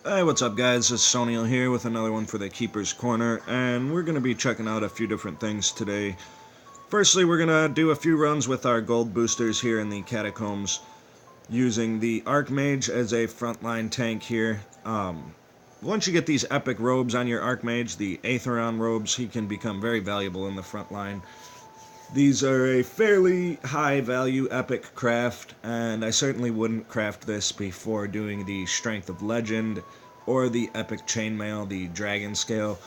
Hey, what's up guys? It's Soniel here with another one for the Keeper's Corner, and we're going to be checking out a few different things today. Firstly, we're going to do a few runs with our gold boosters here in the Catacombs, using the Archmage as a frontline tank here. Once you get these epic robes on your Archmage, the Aetheron robes, he can become very valuable in the front line. These are a fairly high value epic craft, and I certainly wouldn't craft this before doing the Strength of Legend or the epic chainmail, the dragon scale,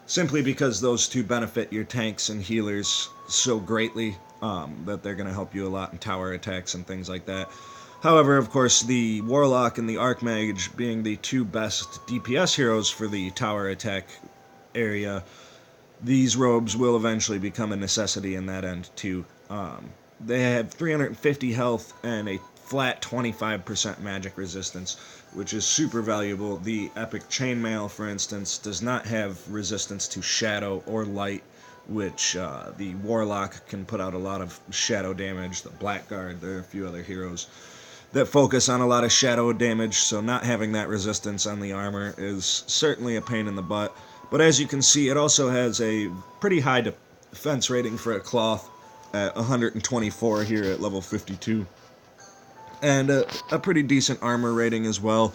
simply because those two benefit your tanks and healers so greatly that they're going to help you a lot in tower attacks and things like that. However, of course, the Warlock and the Archmage being the two best DPS heroes for the tower attack area, these robes will eventually become a necessity in that end too. They have 350 health and a flat 25% magic resistance, which is super valuable. The epic chainmail, for instance, does not have resistance to shadow or light, which the warlock can put out a lot of shadow damage. The blackguard, there are a few other heroes that focus on a lot of shadow damage, so not having that resistance on the armor is certainly a pain in the butt. But as you can see, it also has a pretty high defense rating for a cloth at 124 here at level 52. And a pretty decent armor rating as well.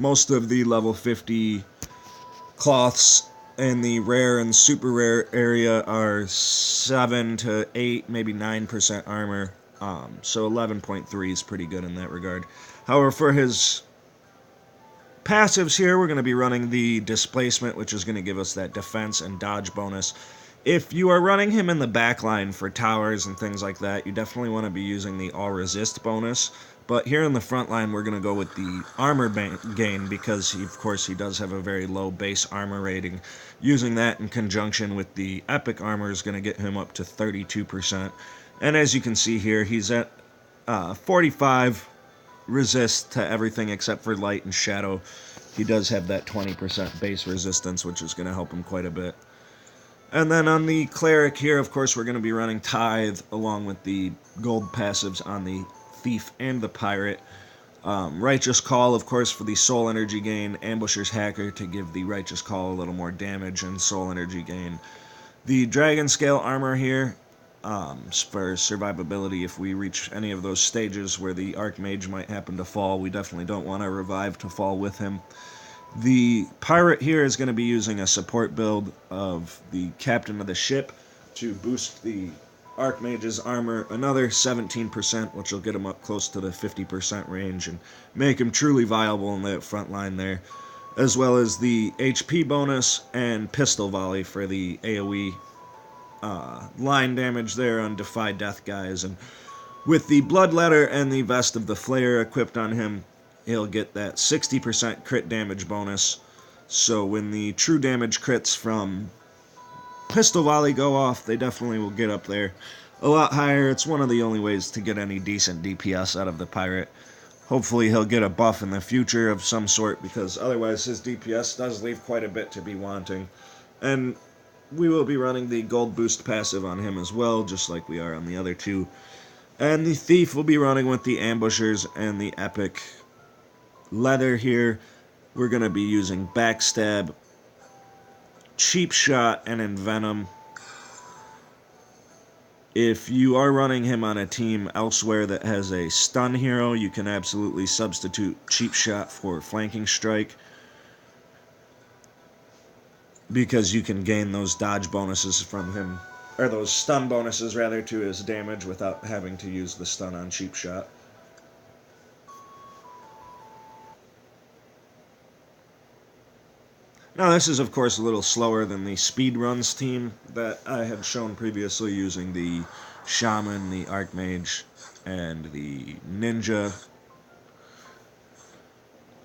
Most of the level 50 cloths in the rare and super rare area are 7 to 8, maybe 9% armor. So 11.3 is pretty good in that regard. However, for his passives here, we're going to be running the displacement, which is going to give us that defense and dodge bonus. If you are running him in the backline for towers and things like that, you definitely want to be using the all resist bonus. But here in the front line, we're going to go with the armor gain because, of course, he does have a very low base armor rating. Using that in conjunction with the epic armor is going to get him up to 32%. And as you can see here, he's at 45 resist to everything except for light and shadow. He does have that 20% base resistance, which is going to help him quite a bit. And then on the cleric here, of course, we're going to be running Tithe along with the gold passives on the thief and the pirate. Righteous Call, of course, for the soul energy gain. Ambusher's Hacker to give the Righteous Call a little more damage and soul energy gain. The dragon scale armor here for survivability. If we reach any of those stages where the Archmage might happen to fall, we definitely don't want to revive to fall with him. The pirate here is going to be using a support build of the captain of the ship to boost the Archmage's armor another 17%, which will get him up close to the 50% range and make him truly viable in the front line there, as well as the HP bonus and pistol volley for the AoE line damage there on Defy Death guys. And with the Bloodletter and the Vest of the Flayer equipped on him, he'll get that 60% crit damage bonus. So when the true damage crits from pistol volley go off, they definitely will get up there a lot higher. It's one of the only ways to get any decent DPS out of the pirate. Hopefully he'll get a buff in the future of some sort, because otherwise his DPS does leave quite a bit to be wanting. And we will be running the gold boost passive on him as well, just like we are on the other two. And the thief will be running with the ambushers and the epic leather here. We're going to be using backstab, cheap shot, and envenom. If you are running him on a team elsewhere that has a stun hero, you can absolutely substitute cheap shot for flanking strike, because you can gain those dodge bonuses from him, or those stun bonuses rather, to his damage without having to use the stun on cheap shot. Now this is of course a little slower than the speedruns team that I had shown previously, using the shaman, the archmage, and the ninja.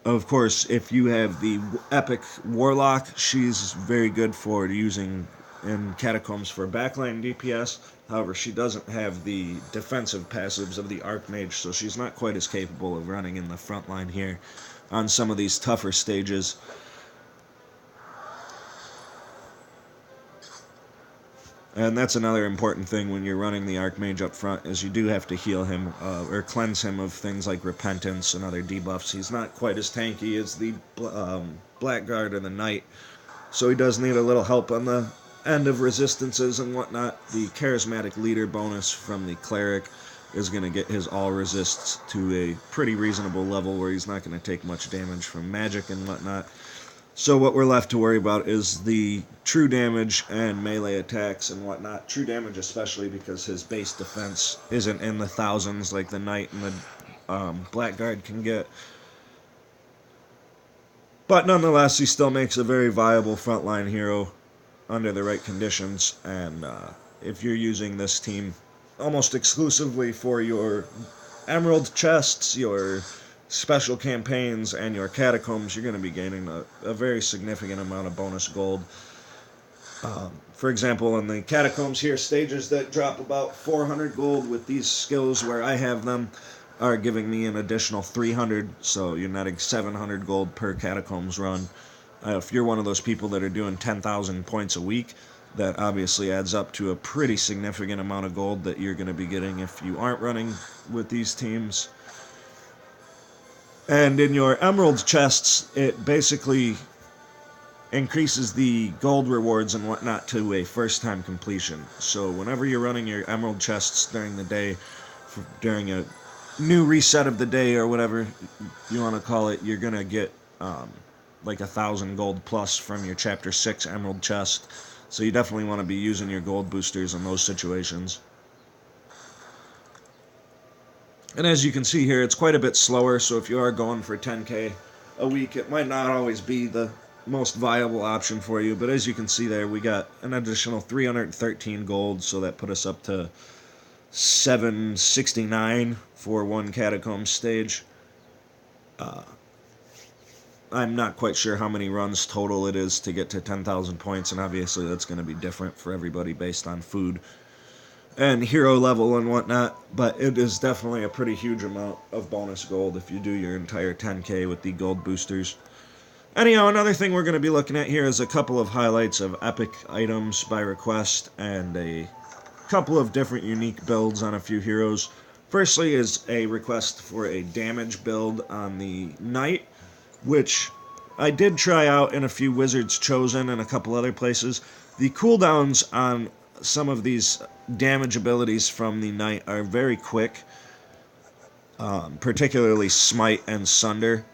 Of course, if you have the epic warlock, she's very good for using in Catacombs for backline DPS. However, she doesn't have the defensive passives of the Archmage, so she's not quite as capable of running in the front line here on some of these tougher stages. And that's another important thing when you're running the Archmage up front, is you do have to heal him, or cleanse him of things like Repentance and other debuffs. He's not quite as tanky as the Blackguard or the Knight, so he does need a little help on the end of resistances and whatnot. The Charismatic Leader bonus from the Cleric is going to get his all resists to a pretty reasonable level where he's not going to take much damage from magic and whatnot. So what we're left to worry about is the true damage and melee attacks and whatnot. True damage especially because his base defense isn't in the thousands like the Knight and the Blackguard can get. But nonetheless, he still makes a very viable frontline hero under the right conditions. And if you're using this team almost exclusively for your emerald chests, your special campaigns, and your catacombs, you're going to be gaining a very significant amount of bonus gold. For example, in the catacombs here, stages that drop about 400 gold with these skills where I have them are giving me an additional 300, so you're netting 700 gold per catacombs run. If you're one of those people that are doing 10,000 points a week, that obviously adds up to a pretty significant amount of gold that you're going to be getting if you aren't running with these teams. And in your emerald chests, it basically increases the gold rewards and whatnot to a first-time completion. So whenever you're running your emerald chests during the day, during a new reset of the day or whatever you want to call it, you're going to get like 1,000 gold plus from your Chapter 6 emerald chest. So you definitely want to be using your gold boosters in those situations. And as you can see here, it's quite a bit slower, so if you are going for 10k a week, it might not always be the most viable option for you. But as you can see there, we got an additional 313 gold, so that put us up to 769 for one catacomb stage. I'm not quite sure how many runs total it is to get to 10,000 points, and obviously that's going to be different for everybody based on food and hero level and whatnot, but it is definitely a pretty huge amount of bonus gold if you do your entire 10k with the gold boosters. Anyhow, another thing we're going to be looking at here is a couple of highlights of epic items by request and a couple of different unique builds on a few heroes. Firstly is a request for a damage build on the Knight, which I did try out in a few Wizards Chosen and a couple other places. The cooldowns on some of these damage abilities from the Knight are very quick, particularly Smite and Sunder.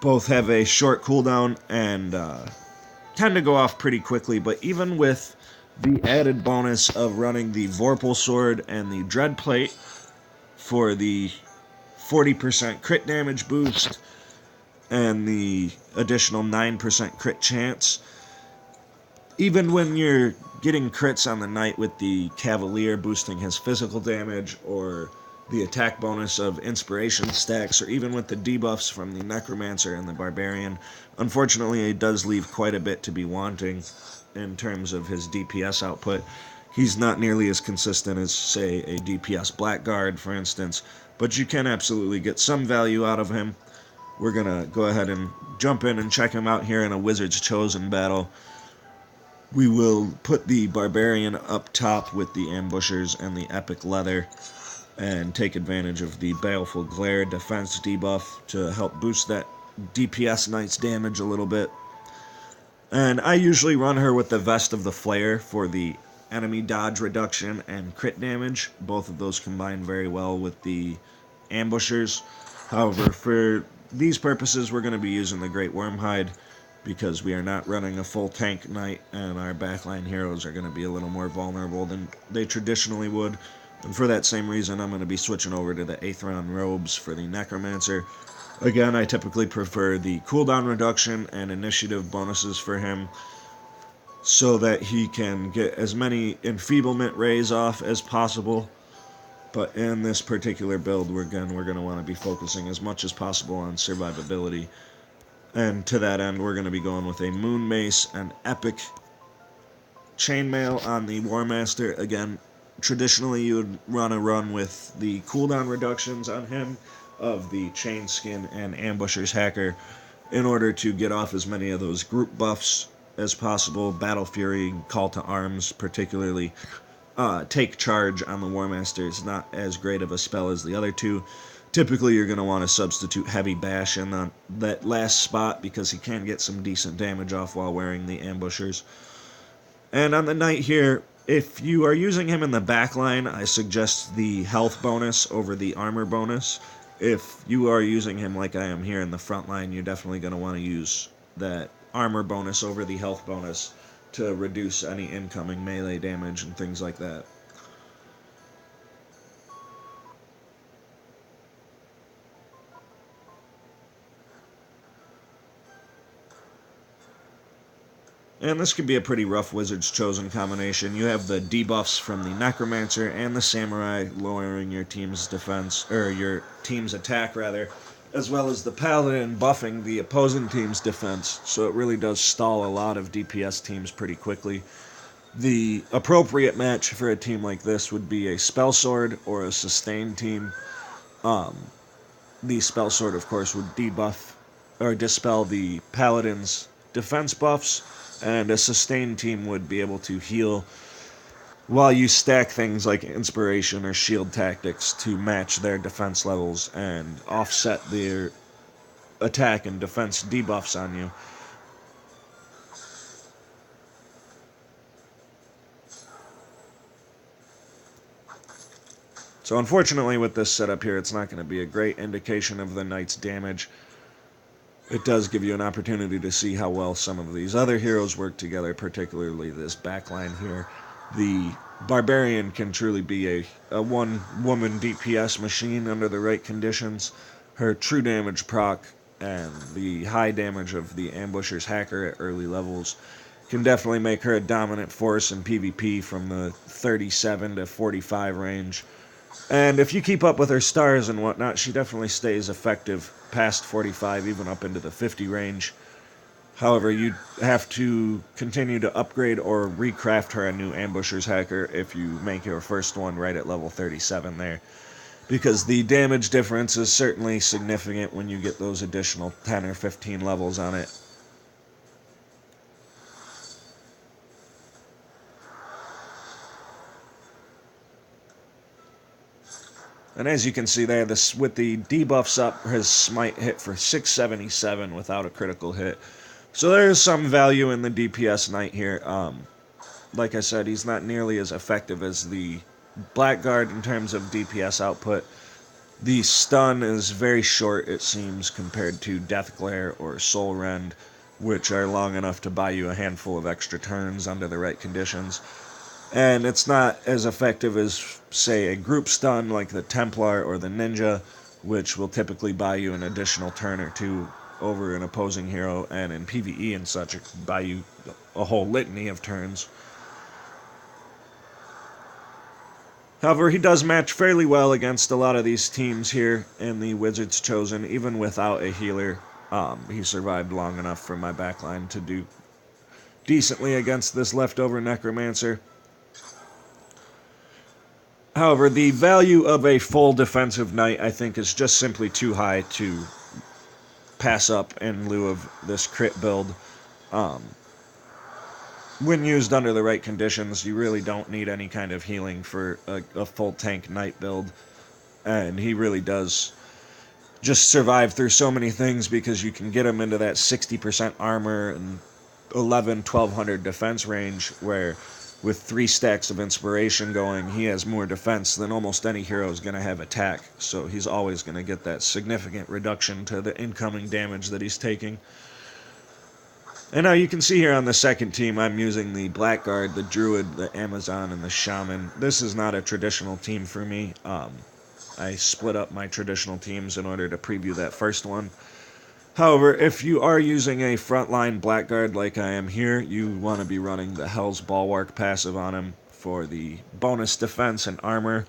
Both have a short cooldown and tend to go off pretty quickly, but even with the added bonus of running the Vorpal Sword and the Dreadplate for the 40% crit damage boost and the additional 9% crit chance, even when you're getting crits on the Knight with the Cavalier boosting his physical damage, or the attack bonus of inspiration stacks, or even with the debuffs from the Necromancer and the Barbarian, unfortunately it does leave quite a bit to be wanting in terms of his DPS output. He's not nearly as consistent as, say, a DPS Blackguard, for instance, but you can absolutely get some value out of him. We're going to go ahead and jump in and check him out here in a Wizard's Chosen battle. We will put the Barbarian up top with the Ambushers and the Epic Leather and take advantage of the Baleful Glare defense debuff to help boost that DPS Knight's damage a little bit. And I usually run her with the Vest of the Flayer for the enemy dodge reduction and crit damage. Both of those combine very well with the Ambushers. However, for these purposes, we're going to be using the Great Wormhide, because we are not running a full tank Knight, and our backline heroes are going to be a little more vulnerable than they traditionally would. And for that same reason, I'm going to be switching over to the Aethron Robes for the Necromancer. Again, I typically prefer the cooldown reduction and initiative bonuses for him, so that he can get as many enfeeblement rays off as possible. But in this particular build, we're going to want to be focusing as much as possible on survivability. And to that end, we're going to be going with a Moon Mace and Epic Chainmail on the War Master. Again, traditionally you would run a run with the cooldown reductions on him of the Chainskin and Ambusher's Hacker in order to get off as many of those group buffs as possible. Battle Fury, Call to Arms particularly. Take Charge on the War Master is not as great of a spell as the other two. Typically, you're going to want to substitute Heavy Bash in that last spot because he can get some decent damage off while wearing the Ambushers. And on the Knight here, if you are using him in the backline, I suggest the health bonus over the armor bonus. If you are using him like I am here in the front line, you're definitely going to want to use that armor bonus over the health bonus to reduce any incoming melee damage and things like that. And this could be a pretty rough Wizard's Chosen combination. You have the debuffs from the Necromancer and the Samurai lowering your team's defense, or your team's attack rather, as well as the Paladin buffing the opposing team's defense, so it really does stall a lot of DPS teams pretty quickly. The appropriate match for a team like this would be a Spell Sword or a Sustained team. The Spell Sword, of course, would debuff or dispel the Paladin's defense buffs, and a Sustained team would be able to heal while you stack things like Inspiration or Shield Tactics to match their defense levels and offset their attack and defense debuffs on you. So unfortunately with this setup here, it's not going to be a great indication of the Knight's damage. It does give you an opportunity to see how well some of these other heroes work together, particularly this backline here. The Barbarian can truly be a one-woman DPS machine under the right conditions. Her true damage proc and the high damage of the Ambusher's Hacker at early levels can definitely make her a dominant force in PvP from the 37 to 45 range. And if you keep up with her stars and whatnot, she definitely stays effective past 45, even up into the 50 range. However, you have to continue to upgrade or recraft her a new Ambusher's Hacker if you make your first one right at level 37 there. Because the damage difference is certainly significant when you get those additional 10 or 15 levels on it. And as you can see there, this with the debuffs up, his smite hit for 677 without a critical hit. So there's some value in the DPS Knight here. Like I said, he's not nearly as effective as the Blackguard in terms of DPS output. The stun is very short, it seems, compared to Death Glare or Soul Rend, which are long enough to buy you a handful of extra turns under the right conditions. And it's not as effective as, say, a group stun like the Templar or the Ninja, which will typically buy you an additional turn or two over an opposing hero, and in PvE and such, it can buy you a whole litany of turns. However, he does match fairly well against a lot of these teams here in the Wizard's Chosen. Even without a healer, he survived long enough for my backline to do decently against this leftover Necromancer. However, the value of a full defensive Knight, I think, is just simply too high to pass up in lieu of this crit build. When used under the right conditions, you really don't need any kind of healing for a full tank Knight build. And he really does just survive through so many things because you can get him into that 60% armor and 1200 defense range, where with 3 stacks of inspiration going, he has more defense than almost any hero is going to have attack. So he's always going to get that significant reduction to the incoming damage that he's taking. And now you can see here on the second team, I'm using the Blackguard, the Druid, the Amazon, and the Shaman. This is not a traditional team for me. I split up my traditional teams in order to preview that first one. However, if you are using a frontline Blackguard like I am here, you want to be running the Hell's Bulwark passive on him for the bonus defense and armor.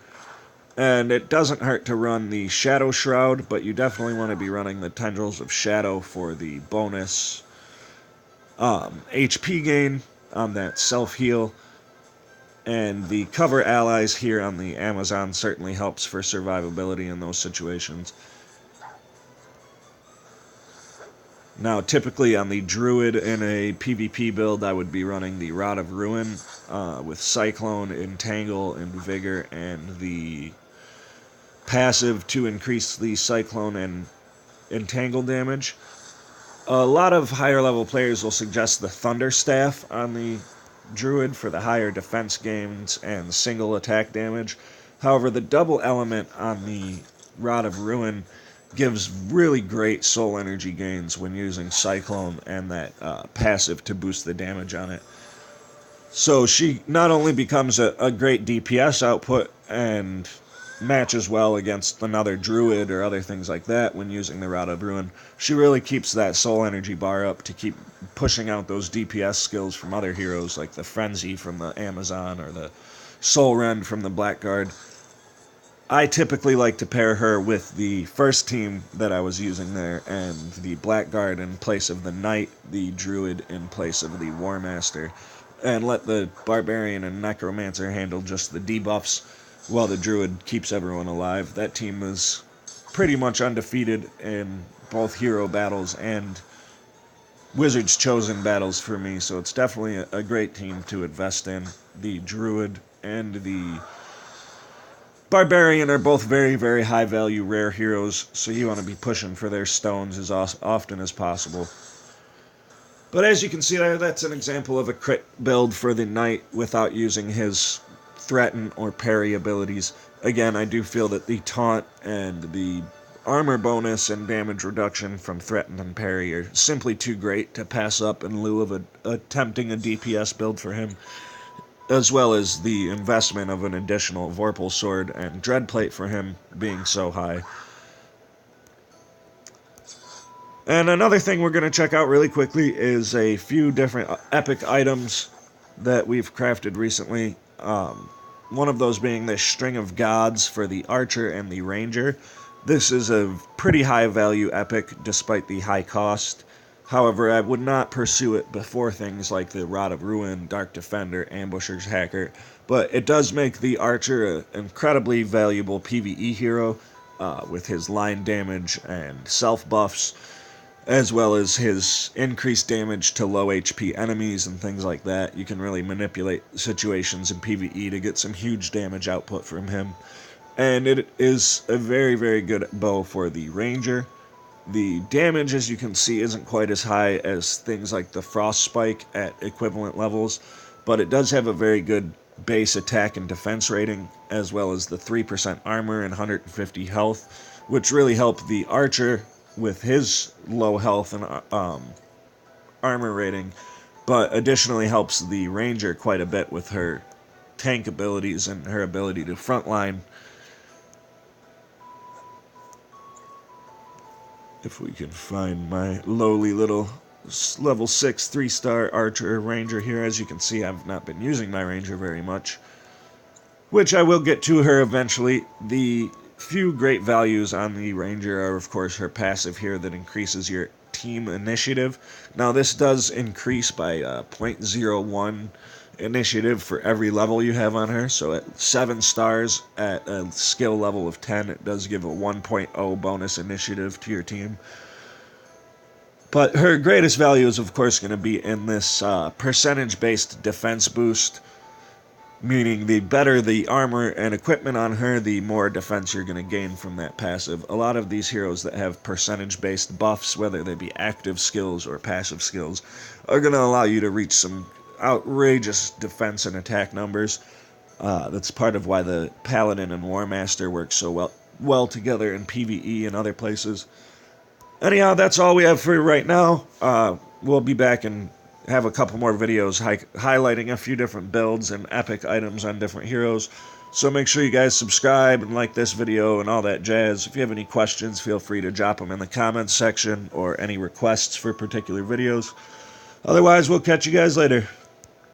And it doesn't hurt to run the Shadow Shroud, but you definitely want to be running the Tendrils of Shadow for the bonus HP gain on that self-heal. And the Cover Allies here on the Amazon certainly helps for survivability in those situations. Now, typically on the Druid in a PvP build, I would be running the Rod of Ruin with Cyclone, Entangle, and Vigor, and the passive to increase the Cyclone and Entangle damage. A lot of higher level players will suggest the Thunder Staff on the Druid for the higher defense gains and single attack damage. However, the double element on the Rod of Ruin gives really great soul energy gains when using Cyclone and that passive to boost the damage on it. So she not only becomes a great DPS output and matches well against another Druid or other things like that when using the Rod of Ruin, she really keeps that soul energy bar up to keep pushing out those DPS skills from other heroes like the Frenzy from the Amazon or the Soul Rend from the Blackguard. I typically like to pair her with the first team that I was using there, and the Blackguard in place of the Knight, the Druid in place of the War Master, and let the Barbarian and Necromancer handle just the debuffs while the Druid keeps everyone alive. That team is pretty much undefeated in both hero battles and Wizards Chosen battles for me, so it's definitely a great team to invest in. The Druid and the Barbarian are both very, very high value rare heroes, so you want to be pushing for their stones as often as possible. But as you can see there, that's an example of a crit build for the Knight without using his threaten or parry abilities. Again, I do feel that the taunt and the armor bonus and damage reduction from threaten and parry are simply too great to pass up in lieu of attempting a DPS build for him, as well as the investment of an additional Vorpal Sword and Dreadplate for him being so high. And another thing we're going to check out really quickly is a few different epic items that we've crafted recently. One of those being this String of Gods for the Archer and the Ranger. This is a pretty high value epic despite the high cost. However, I would not pursue it before things like the Rod of Ruin, Dark Defender, Ambusher's Hacker, but it does make the Archer an incredibly valuable PvE hero with his line damage and self buffs, as well as his increased damage to low HP enemies and things like that. You can really manipulate situations in PvE to get some huge damage output from him. And it is a very, very good bow for the Ranger. The damage, as you can see, isn't quite as high as things like the Frost Spike at equivalent levels, but it does have a very good base attack and defense rating, as well as the 3% armor and 150 health, which really help the Archer with his low health and armor rating, but additionally helps the Ranger quite a bit with her tank abilities and her ability to frontline. If we can find my lowly little level 6 3-star Archer Ranger here. As you can see, I've not been using my Ranger very much, which I will get to her eventually. The few great values on the Ranger are, of course, her passive here that increases your team initiative. Now, this does increase by 0.01 initiative for every level you have on her, so at 7 stars at a skill level of 10, it does give a 1.0 bonus initiative to your team. But her greatest value is, of course, going to be in this percentage-based defense boost, meaning the better the armor and equipment on her, the more defense you're going to gain from that passive. A lot of these heroes that have percentage-based buffs, whether they be active skills or passive skills, are going to allow you to reach some outrageous defense and attack numbers. That's part of why the Paladin and War Master work so well together in PvE and other places. Anyhow, that's all we have for you right now. We'll be back and have a couple more videos highlighting a few different builds and epic items on different heroes. So make sure you guys subscribe and like this video and all that jazz. If you have any questions, feel free to drop them in the comments section or any requests for particular videos. Otherwise, we'll catch you guys later.